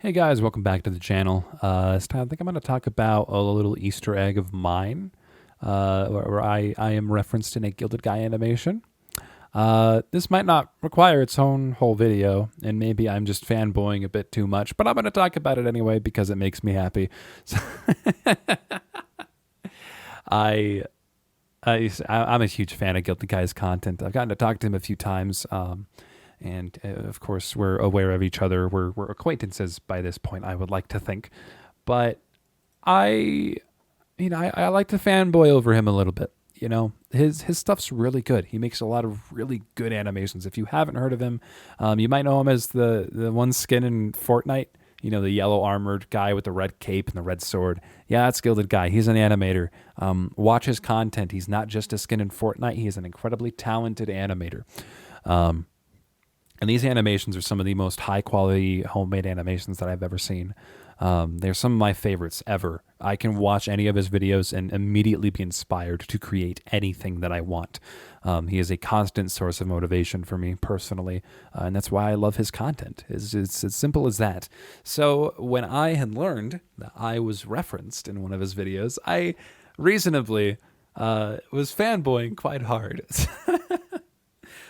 Hey guys, welcome back to the channel. This time I think I'm going to talk about a little Easter egg of mine, where I am referenced in a Gilded Guy animation. This might not require its own whole video, and maybe I'm just fanboying a bit too much, but I'm going to talk about it anyway because it makes me happy. So I, I'm a huge fan of Gilded Guy's content. I've gotten to talk to him a few times. And of course, we're aware of each other. We're acquaintances by this point, I would like to think. But I, I like to fanboy over him a little bit. His stuff's really good. He makes a lot of really good animations. If you haven't heard of him, you might know him as the one skin in Fortnite. The yellow armored guy with the red cape and the red sword. Yeah, that's Gilded Guy. He's an animator. Watch his content. He's not just a skin in Fortnite. He is an incredibly talented animator. And these animations are some of the most high quality homemade animations that I've ever seen. They're some of my favorites ever. I can watch any of his videos and immediately be inspired to create anything that I want. He is a constant source of motivation for me personally, and that's why I love his content. It's as simple as that. So when I had learned that I was referenced in one of his videos, I reasonably was fanboying quite hard.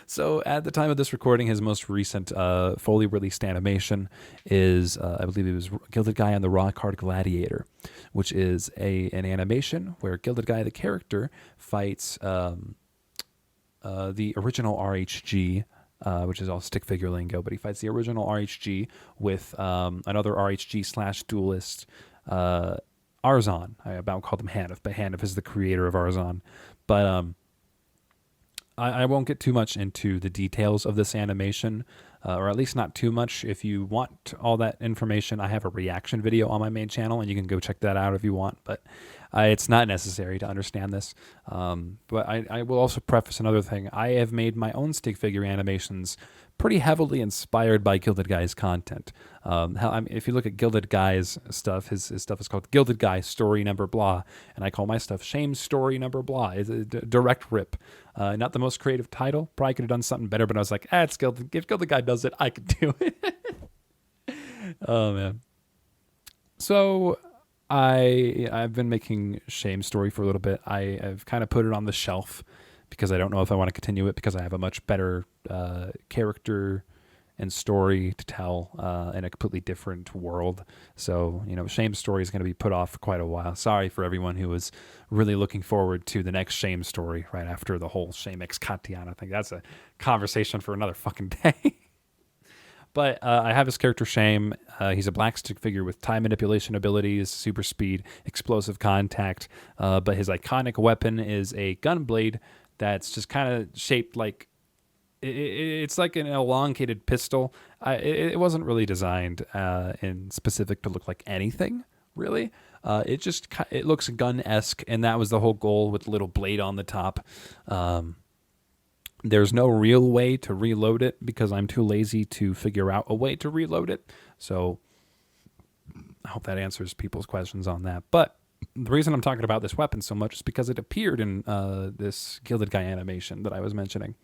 So at the time of this recording, his most recent fully released animation is, I believe it was Gilded Guy on the Rock Hard Gladiator, which is an animation where Gilded Guy, the character, fights the original RHG, which is all stick figure lingo, but he fights the original RHG with another RHG slash duelist, Arzon. I about called him Hanif, but Hanif is the creator of Arzon. But I won't get too much into the details of this animation, or at least not too much. If you want all that information, I have a reaction video on my main channel, and you can go check that out if you want. But it's not necessary to understand this. But I will also preface another thing. I have made my own stick figure animations pretty heavily inspired by Gilded Guy's content. If you look at Gilded Guy's stuff, his stuff is called Gilded Guy Story Number Blah, and I call my stuff Shame Story Number Blah. It's a direct rip. Not the most creative title. Probably could have done something better, but I was like, it's Gilded. If Gilded Guy does it, I could do it. Oh man. So I've been making Shame Story for a little bit. I've kind of put it on the shelf because I don't know if I want to continue it because I have a much better character and story to tell in a completely different world. So, Shame Story is going to be put off for quite a while. Sorry for everyone who was really looking forward to the next Shame Story right after the whole Shame X Katian. I think that's a conversation for another fucking day. But I have his character Shame. He's a black stick figure with time manipulation abilities, super speed, explosive contact. But his iconic weapon is a gun blade that's just kind of shaped like it's like an elongated pistol. It wasn't really designed in specific to look like anything really. It looks gun-esque, and that was the whole goal with the little blade on the top. There's no real way to reload it because I'm too lazy to figure out a way to reload it. So I hope that answers people's questions on that. But the reason I'm talking about this weapon so much is because it appeared in this Gilded Guy animation that I was mentioning.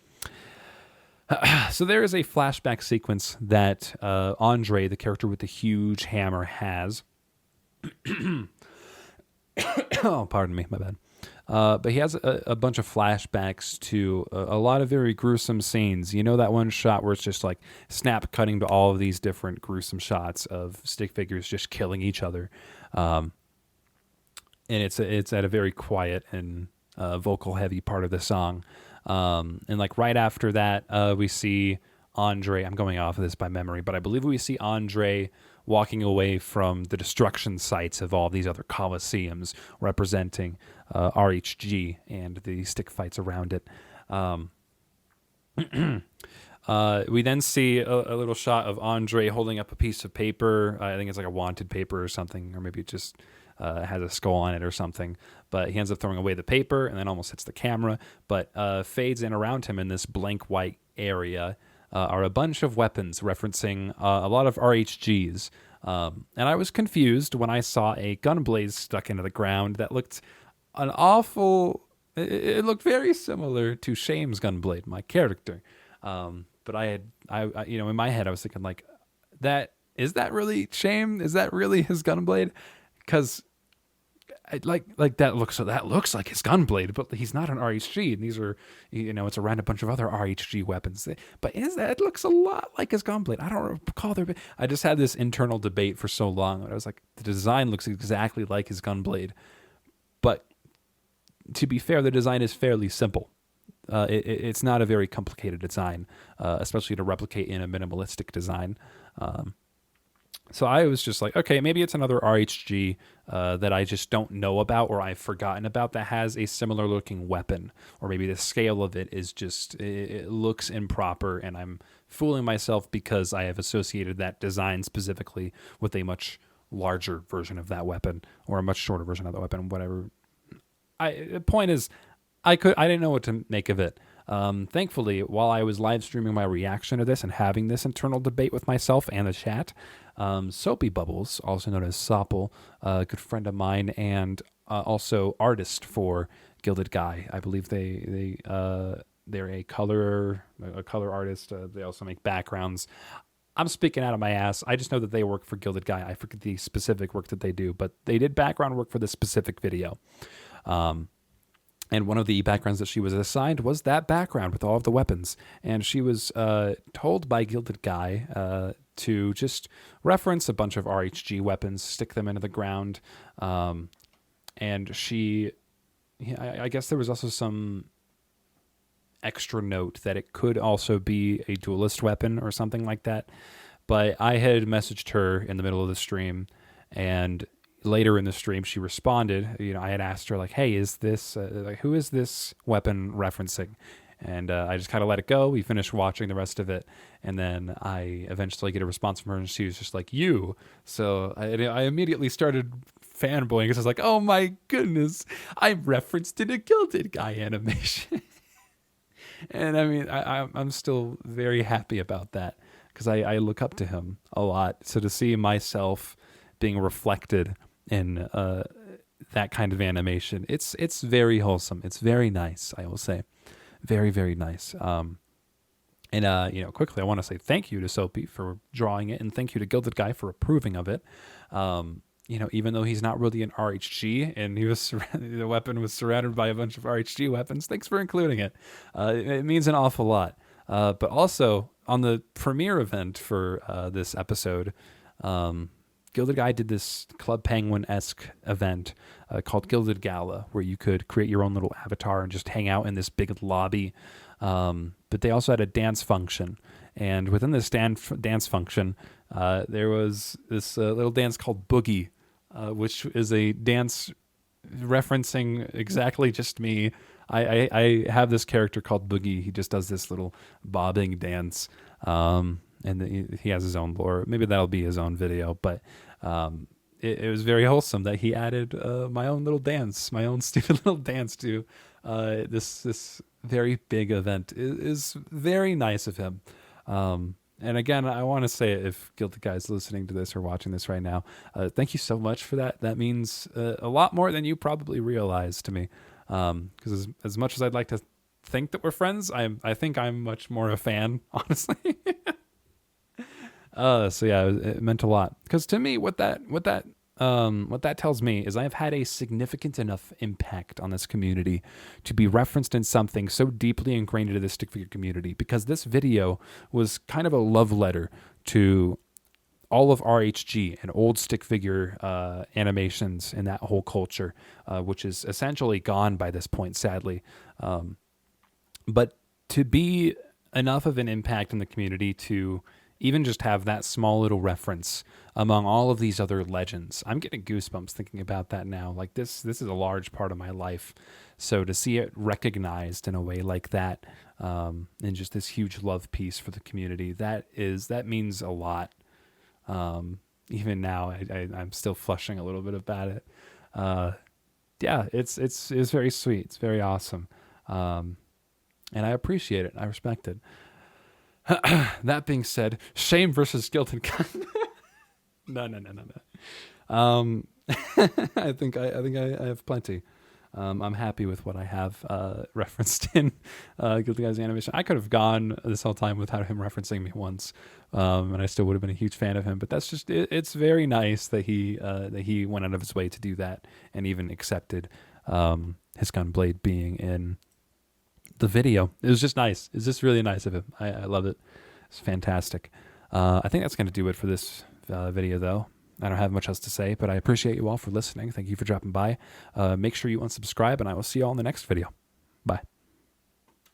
So there is a flashback sequence that Andre, the character with the huge hammer, has. Oh, pardon me, my bad. But he has a bunch of flashbacks to a lot of very gruesome scenes. You know that one shot where it's just like snap cutting to all of these different gruesome shots of stick figures just killing each other. And it's at a very quiet and vocal heavy part of the song. And like right after that, we see Andre. I'm going off of this by memory, but I believe we see Andre walking away from the destruction sites of all these other coliseums representing RHG and the stick fights around it. We then see a little shot of Andre holding up a piece of paper. I think it's like a wanted paper or something, or maybe it just has a skull on it or something. But he ends up throwing away the paper and then almost hits the camera, but fades in around him in this blank white area. Are a bunch of weapons referencing a lot of RHGs. And I was confused when I saw a gun blaze stuck into the ground that looked an awful... It looked very similar to Shame's gunblade, my character. But I in my head, I was thinking like, that is that really Shame? Is that really his gunblade? Because that looks like his gunblade, but he's not an RHG, and these are, it's around a bunch of other RHG weapons. But it looks a lot like his gunblade. I don't recall I just had this internal debate for so long. I was like, the design looks exactly like his gunblade, but to be fair, the design is fairly simple. It's not a very complicated design, especially to replicate in a minimalistic design. So I was just like, okay, maybe it's another RHG that I just don't know about or I've forgotten about that has a similar looking weapon. Or maybe the scale of it is just, it looks improper and I'm fooling myself because I have associated that design specifically with a much larger version of that weapon or a much shorter version of that weapon, whatever. The point is, I didn't know what to make of it. Thankfully, while I was live streaming my reaction to this and having this internal debate with myself and the chat, Soapy Bubbles, also known as Sopple, a good friend of mine and also artist for Gilded Guy. I believe they're a color artist. They also make backgrounds. I'm speaking out of my ass. I just know that they work for Gilded Guy. I forget the specific work that they do, but they did background work for this specific video. And one of the backgrounds that she was assigned was that background with all of the weapons. And she was told by Gilded Guy to just reference a bunch of RHG weapons, stick them into the ground. And I guess there was also some extra note that it could also be a duelist weapon or something like that. But I had messaged her in the middle of the stream, and later in the stream, she responded. I had asked her like, "Hey, is this who is this weapon referencing?" And I just kind of let it go. We finished watching the rest of it, and then I eventually get a response from her, and she was just like, "You." So I immediately started fanboying because I was like, "Oh my goodness, I'm referenced in a Gilded Guy animation." And I mean, I'm still very happy about that because I look up to him a lot. So to see myself being reflected in that kind of animation, it's very wholesome. It's very nice, I will say. Very, very nice. Quickly, I want to say thank you to Soapy for drawing it, and thank you to Gilded Guy for approving of it. Even though he's not really an RHG, and the weapon was surrounded by a bunch of RHG weapons, thanks for including it. It means an awful lot. But also, on the premiere event for this episode, Gilded Guy did this Club Penguin-esque event called Gilded Gala, where you could create your own little avatar and just hang out in this big lobby. But they also had a dance function. And within this dance function, there was this little dance called Boogie, which is a dance referencing exactly just me. I have this character called Boogie. He just does this little bobbing dance. And he has his own lore. Maybe that'll be his own video. But it was very wholesome that he added my own little dance, my own stupid little dance to this very big event. It is very nice of him. And again, I want to say, if Gilded Guy is listening to this or watching this right now, thank you so much for that. That means a lot more than you probably realize to me. Because as much as I'd like to think that we're friends, I think I'm much more a fan, honestly. So yeah, it meant a lot. Because to me, what that tells me is I've had a significant enough impact on this community to be referenced in something so deeply ingrained into the stick figure community. Because this video was kind of a love letter to all of RHG and old stick figure animations and that whole culture, which is essentially gone by this point, sadly. But to be enough of an impact in the community to even just have that small little reference among all of these other legends. I'm getting goosebumps thinking about that now. Like this is a large part of my life. So to see it recognized in a way like that, and just this huge love piece for the community, that means a lot. Even now, I'm still flushing a little bit about it. Yeah, it's very sweet. It's very awesome. And I appreciate it. I respect it. That being said, Shame versus Gilded Guy. No. I think I have plenty. I'm happy with what I have referenced in Guilty Guy's animation. I could have gone this whole time without him referencing me once, and I still would have been a huge fan of him. But that's just it's very nice that he went out of his way to do that and even accepted his gunblade being in the video. It was just nice. It's just really nice of him. I love it. It's fantastic. I think that's going to do it for this video, though. I don't have much else to say, but I appreciate you all for listening. Thank you for dropping by. Make sure you unsubscribe, and I will see you all in the next video. Bye.